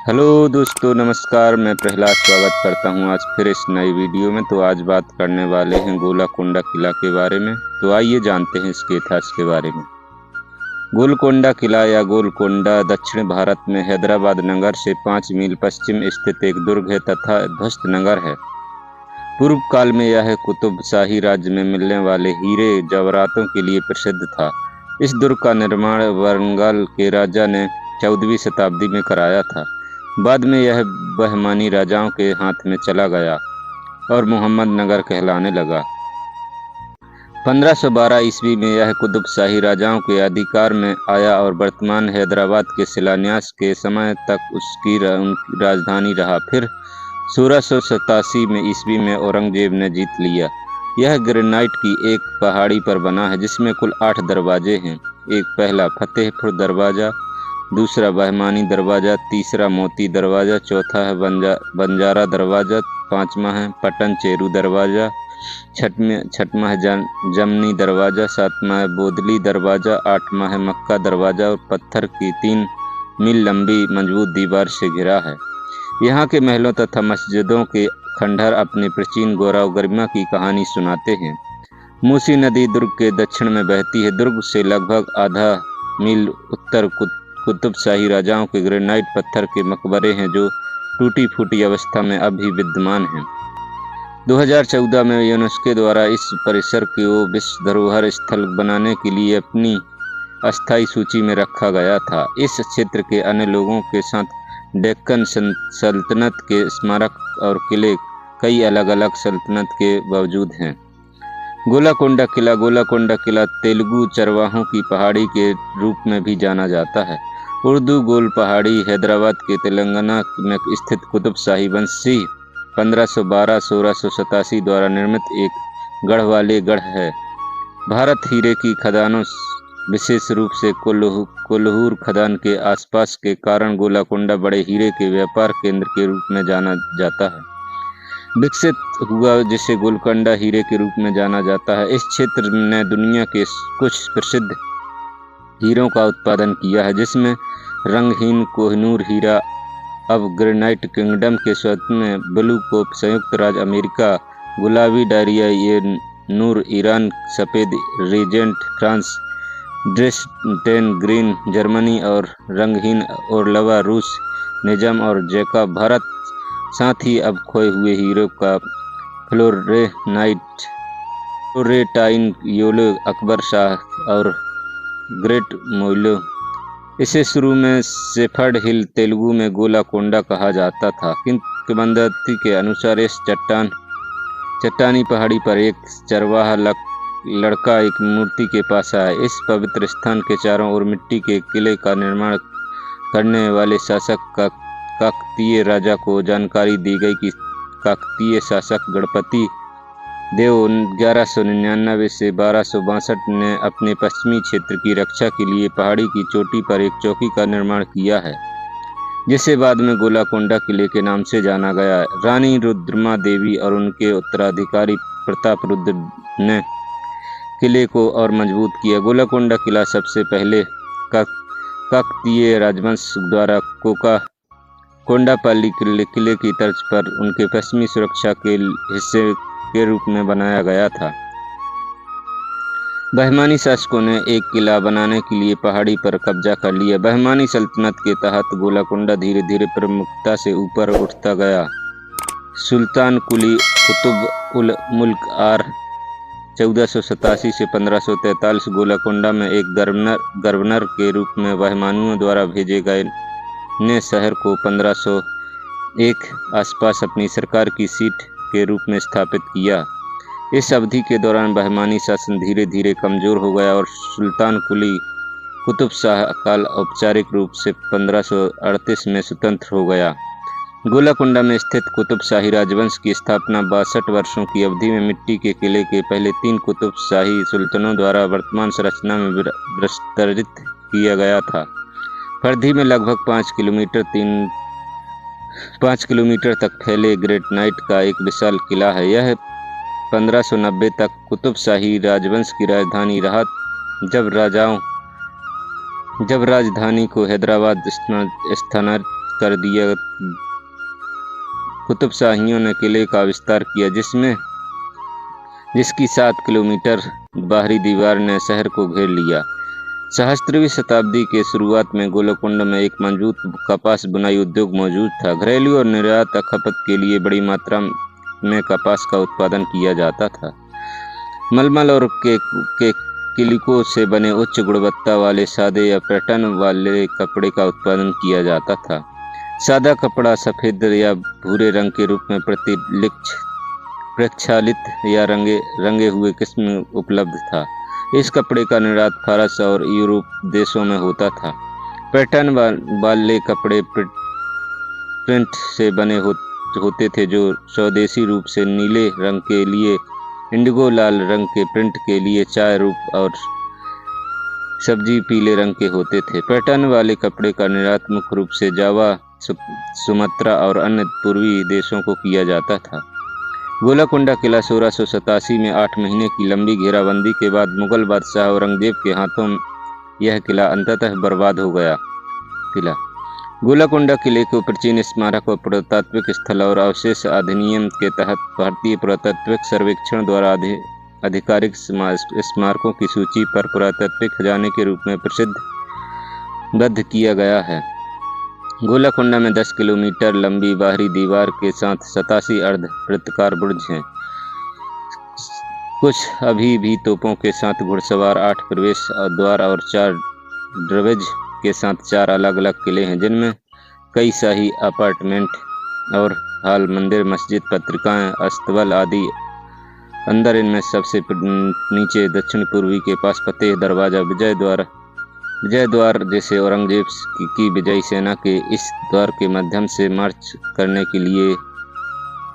Hello दोस्तों, नमस्कार। मैं प्रहलाद स्वागत करता हूं आज फिर इस नई वीडियो में। तो आज बात करने वाले हैं गोलकोंडा किला के बारे में। तो आइए जानते हैं इसके इतिहास के बारे में। गोलकोंडा किला या गोलकोंडा दक्षिण भारत में हैदराबाद नगर से 5 मील पश्चिम स्थित एक दुर्ग है तथा ध्वस्त नगर है। पूर्व काल में यह कुतुब शाही राज्य में मिलने वाले हीरे जवाहरातों के लिए प्रसिद्ध था। इस दुर्ग का निर्माण बंगाल के राजा ने 14वीं शताब्दी में कराया था। बाद में यह बहमानी राजाओं के हाथ में चला गया और मोहम्मद नगर कहलाने लगा। 1512 ईस्वी में यह कुतुब शाही राजाओं के अधिकार में आया और वर्तमान हैदराबाद के शिलान्यास के समय तक उसकी राजधानी रहा। फिर 1687 में ईस्वी में औरंगजेब ने जीत लिया। यह ग्रेनाइट की एक पहाड़ी पर बना है जिसमें कुल 8 दरवाजे हैं। एक पहला फतेहपुर दरवाजा, दूसरा बहमानी दरवाजा, तीसरा मोती दरवाजा, चौथा है बंजारा दरवाजा, पांचवा है पटन चेरू दरवाजा, छठवां है जमनी दरवाजा, सातवां है बोदली दरवाजा, आठवां है मक्का दरवाजा और पत्थर की 3 मील लंबी मजबूत दीवार से घिरा है। यहाँ के महलों तथा मस्जिदों के खंडहर अपनी प्राचीन गौरव गरिमा की कहानी सुनाते हैं। मूसी नदी दुर्ग के दक्षिण में बहती है। दुर्ग से लगभग आधा मील उत्तर कुतुब शाही राजाओं के ग्रेनाइट पत्थर के मकबरे हैं जो टूटी फूटी अवस्था में अभी विद्यमान हैं। 2014 में यूनेस्को द्वारा इस परिसर को विश्व धरोहर स्थल बनाने के लिए अपनी अस्थायी सूची में रखा गया था। इस क्षेत्र के अन्य लोगों के साथ डेक्कन सल्तनत के स्मारक और किले कई अलग अलग सल्तनत के बावजूद हैं। गोलकोंडा किला तेलुगु चरवाहों की पहाड़ी के रूप में भी जाना जाता है। उर्दू गोल पहाड़ी हैदराबाद के तेलंगाना में स्थित कुतुब शाही वंशी 1512-1687 द्वारा निर्मित एक गढ़ वाले गढ़ है। भारत हीरे की खदानों विशेष रूप से कोल्हूर खदान के आसपास के कारण गोलकोंडा बड़े हीरे के व्यापार केंद्र के रूप में जाना जाता है। विकसित हुआ जिसे गोलकोंडा हीरे के रूप में जाना जाता है। इस क्षेत्र ने दुनिया के कुछ प्रसिद्ध हीरों का उत्पादन किया है जिसमें रंगहीन कोहिनूर हीरा, अब ग्रेनाइट किंगडम के स्वतंत्र ब्लू कोप संयुक्त राज्य अमेरिका, गुलाबी डायरिया ये नूर ईरान, सफ़ेद Regent France, Dresden Green Germany और रंगहीन ओरलवा रूस, निजाम और जैकब भारत। साथ ही अब खोए हुए हीरो का फ्लोरेटाइन योलो अकबर शाह और ग्रेट मोइलो। इसे शुरू में शेफर्ड हिल तेलुगु में गोलकोंडा कहा जाता था। किंवदंती के अनुसार इस चट्टानी पहाड़ी पर एक चरवाहा लड़का एक मूर्ति के पास आया। इस पवित्र स्थान के चारों ओर मिट्टी के किले का निर्माण करने वाले शासक काकतीय राजा को जानकारी दी गई कि काकतीय शासक गणपति देव 1199 से 1262 ने अपने पश्चिमी क्षेत्र की रक्षा के लिए पहाड़ी की चोटी पर एक चौकी का निर्माण किया है जिसे बाद में गोलकोंडा किले के नाम से जाना गया। रानी रुद्रमा देवी और उनके उत्तराधिकारी प्रताप रुद्र ने किले को और मजबूत किया। गोलकोंडा किला सबसे पहले काकतीय राजवंश द्वारा कोंडापल्ली किले की तर्ज पर उनके पश्चिमी सुरक्षा के हिस्से के रूप में बनाया गया था। बहमानी शासकों ने एक किला बनाने के लिए पहाड़ी पर कब्जा कर लिया। बहमानी सल्तनत के तहत गोलकोंडा धीरे धीरे प्रमुखता से ऊपर उठता गया। सुल्तान कुली कुतुब उल मुल्क आर 1487 से 1543 गोलकोंडा में एक गवर्नर के रूप में बहमानियों द्वारा भेजे गए ने शहर को 1501 आसपास अपनी सरकार की सीट के रूप में स्थापित किया। इस अवधि के दौरान बहमानी शासन धीरे धीरे कमजोर हो गया और सुल्तान कुली कुतुब शाह काल औपचारिक रूप से 1538 में स्वतंत्र हो गया। गोलकोंडा में स्थित कुतुब शाही राजवंश की स्थापना 62 वर्षों की अवधि में मिट्टी के किले के पहले 3 कुतुब शाही सुल्तानों द्वारा वर्तमान संरचना में विस्तरित किया गया था। परिधि में लगभग 5 किलोमीटर तक फैले ग्रेनाइट का एक विशाल किला है। यह 1590 तक कुतुब शाही राजवंश की राजधानी रहा जब राजधानी को हैदराबाद स्थानांतरित कर दिया। कुतुब शाहियों ने किले का विस्तार किया, जिसकी 7 किलोमीटर बाहरी दीवार ने शहर को घेर लिया। सहस्त्रवीं शताब्दी के शुरुआत में गोलकुंड में एक मजबूत कपास बुनाई उद्योग मौजूद था। घरेलू और निर्यात खपत के लिए बड़ी मात्रा में कपास का उत्पादन किया जाता था। मलमल और किलिको से बने उच्च गुणवत्ता वाले सादे या पैटर्न वाले कपड़े का उत्पादन किया जाता था। सादा कपड़ा सफ़ेद या भूरे रंग के रूप में प्रक्षालित या रंगे हुए किस्म उपलब्ध था। इस कपड़े का निर्यात फारस और यूरोप देशों में होता था। पैटर्न वाले कपड़े प्रिंट से बने होते थे, जो स्वदेशी रूप से नीले रंग के लिए, इंडिगो लाल रंग के प्रिंट के लिए, चाय रूप और सब्जी पीले रंग के होते थे। पैटर्न वाले कपड़े का निर्यात मुख्य रूप से जावा, सुमात्रा और अन्य पूर्वी देशों को किया जाता था। गोलकुंडा किला 1687 में 8 महीने की लंबी घेराबंदी के बाद मुगल बादशाह औरंगजेब के हाथों यह किला अंततः बर्बाद हो गया। किला गोलकुंडा किले को प्राचीन स्मारक और पुरातात्विक स्थल और अवशेष अधिनियम के तहत भारतीय पुरातात्विक सर्वेक्षण द्वारा आधिकारिक स्मारकों की सूची पर पुरातात्विक खजाने के रूप में प्रसिद्धबद्ध किया गया है। गोलकुंडा में 10 किलोमीटर लंबी बाहरी दीवार के साथ 87 अर्ध-वृत्ताकार बुर्ज हैं। कुछ अभी भी तोपों के साथ घुड़सवार, 8 प्रवेश द्वार और 4 दरवाजे के साथ 4 अलग-अलग किले हैं, जिनमें कई शाही अपार्टमेंट और हॉल, मंदिर, मस्जिद, पत्रिकाएं, अस्तबल आदि। अंदर इनमें सबसे नीचे दक्षिण पूर्वी के पास फतेह दरवाजा, विजय द्वार जैसे औरंगजेब की विजयी सेना के इस द्वार के माध्यम से मार्च करने के लिए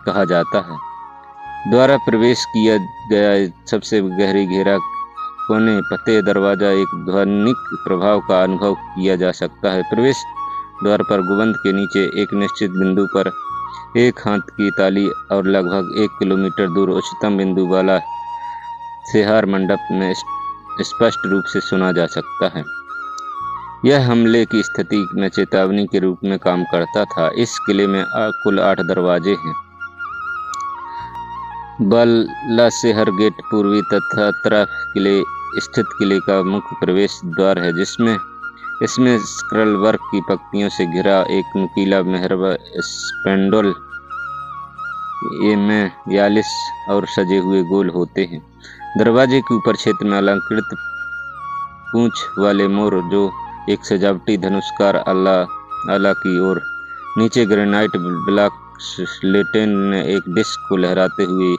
कहा जाता है। द्वारा प्रवेश किया गया सबसे गहरी घेरा कोने फतेह दरवाजा एक ध्वनिक प्रभाव का अनुभव किया जा सकता है। प्रवेश द्वार पर गुंबद के नीचे एक निश्चित बिंदु पर एक हाथ की ताली और लगभग 1 किलोमीटर दूर उच्चतम बिंदु वाला सेहार मंडप में स्पष्ट रूप से सुना जा सकता है। यह हमले की स्थिति में चेतावनी के रूप में काम करता था। इस किले में कुल 8 दरवाजे हैं। बालासेहर गेट पूर्वी तथा तरफ किले स्थित किले का मुख्य प्रवेश द्वार है, इसमें स्क्रल वर्क की पंक्तियों से घिरा एक नुकीला मेहराब स्पैंडल में 42 और सजे हुए गोल होते हैं। दरवाजे के ऊपर क्षेत्र में अलंकृत पूंछ वाले मोर, जो एक सजावटी धनुष्कार आला की ओर, नीचे ग्रेनाइट ब्लॉक स्लेटेन ने एक डिस्क को लहराते हुए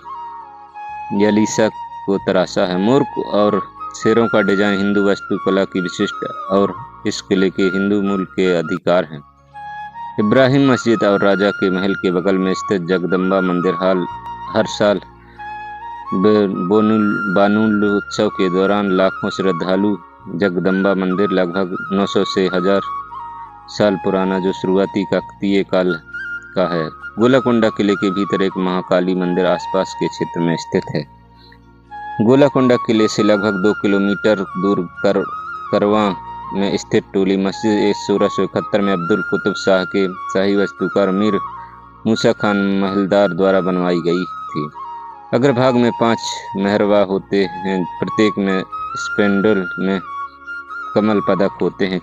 यालिसा को तराशा है। मोर और शेरों का डिजाइन हिंदू वास्तुकला की विशिष्ट और इस किले के हिंदू मूल के अधिकार हैं। इब्राहिम मस्जिद और राजा के महल के बगल में स्थित जगदम्बा मंदिर हर साल बानुल उत्सव के दौरान लाखों श्रद्धालु जगदम्बा मंदिर लगभग 900 से 1000 साल पुराना, जो शुरुआती काकतीय काल का है। गोलकुंडा किले के भीतर एक महाकाली मंदिर आसपास के क्षेत्र में स्थित है। गोलकुंडा किले से लगभग 2 किलोमीटर दूर करवा में स्थित टोली मस्जिद 1671 में अब्दुल कुतुब शाह के शाही वास्तुकार मीर मूसा खान महलदार द्वारा बनवाई गई थी। अग्रभाग में 5 मेहरबा होते हैं, प्रत्येक में स्पेंडल में कमल पदक होते हैं।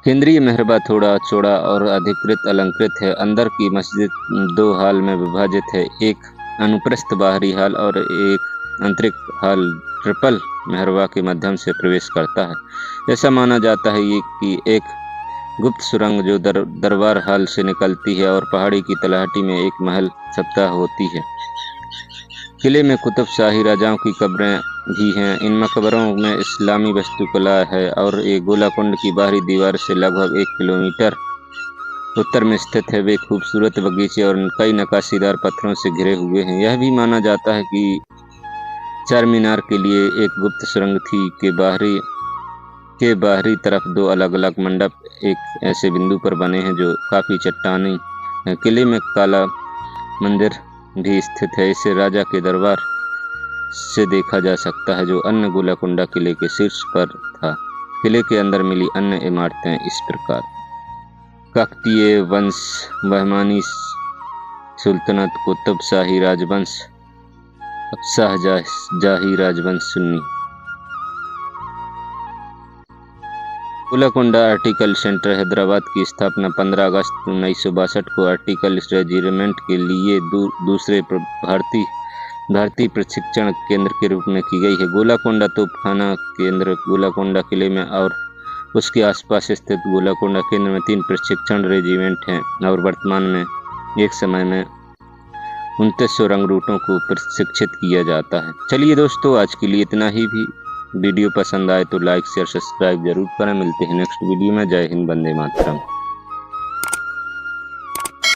केंद्रीय मेहरबा थोड़ा चौड़ा और अधिकृत अलंकृत है। अंदर की मस्जिद 2 हाल में विभाजित है, एक अनुप्रस्थ बाहरी हाल और एक आंतरिक हाल ट्रिपल मेहरबा के माध्यम से प्रवेश करता है। ऐसा माना जाता है कि एक गुप्त सुरंग जो दरबार हाल से निकलती है और पहाड़ी की तलहटी में एक महल सप्ताह होती है। किले में कुतुब शाही राजाओं की कब्रें भी हैं। इन मकबरों में इस्लामी वास्तुकला है और ये गोलाकुंड की बाहरी दीवार से लगभग 1 किलोमीटर उत्तर में स्थित है। वे खूबसूरत बगीचे और कई नक्काशीदार पत्थरों से घिरे हुए हैं। यह भी माना जाता है कि चार मीनार के लिए एक गुप्त सुरंग थी के बाहरी तरफ 2 अलग अलग मंडप एक ऐसे बिंदु पर बने हैं जो काफी चट्टानी है। किले में काला मंदिर भी स्थित है। इसे राजा के दरबार से देखा जा सकता है, जो अन्य गोलकुंडा किले के शीर्ष पर था। किले के अंदर मिली अन्य इमारतें इस प्रकार काकतीय वंश, बहमानी सुल्तनत, कुतुब शाही राजवंश, शाहजही राजवंश, सुन्नी। गोलाकोंडा आर्टिलरी सेंटर हैदराबाद की स्थापना 15 अगस्त 1962 को आर्टिलरी रेजिमेंट के लिए दूसरे भारतीय प्रशिक्षण केंद्र के रूप में की गई है। गोलाकोंडा तोपखाना केंद्र गोलाकोंडा किले में और उसके आसपास स्थित गोलाकोंडा केंद्र में 3 प्रशिक्षण रेजिमेंट हैं और वर्तमान में एक समय में 29 सुरंग रूटों को प्रशिक्षित किया जाता है। चलिए दोस्तों, आज के लिए इतना ही। भी वीडियो पसंद आए तो लाइक शेयर सब्सक्राइब जरूर करें। मिलते हैं नेक्स्ट वीडियो में। जय हिंद, वंदे मातरम।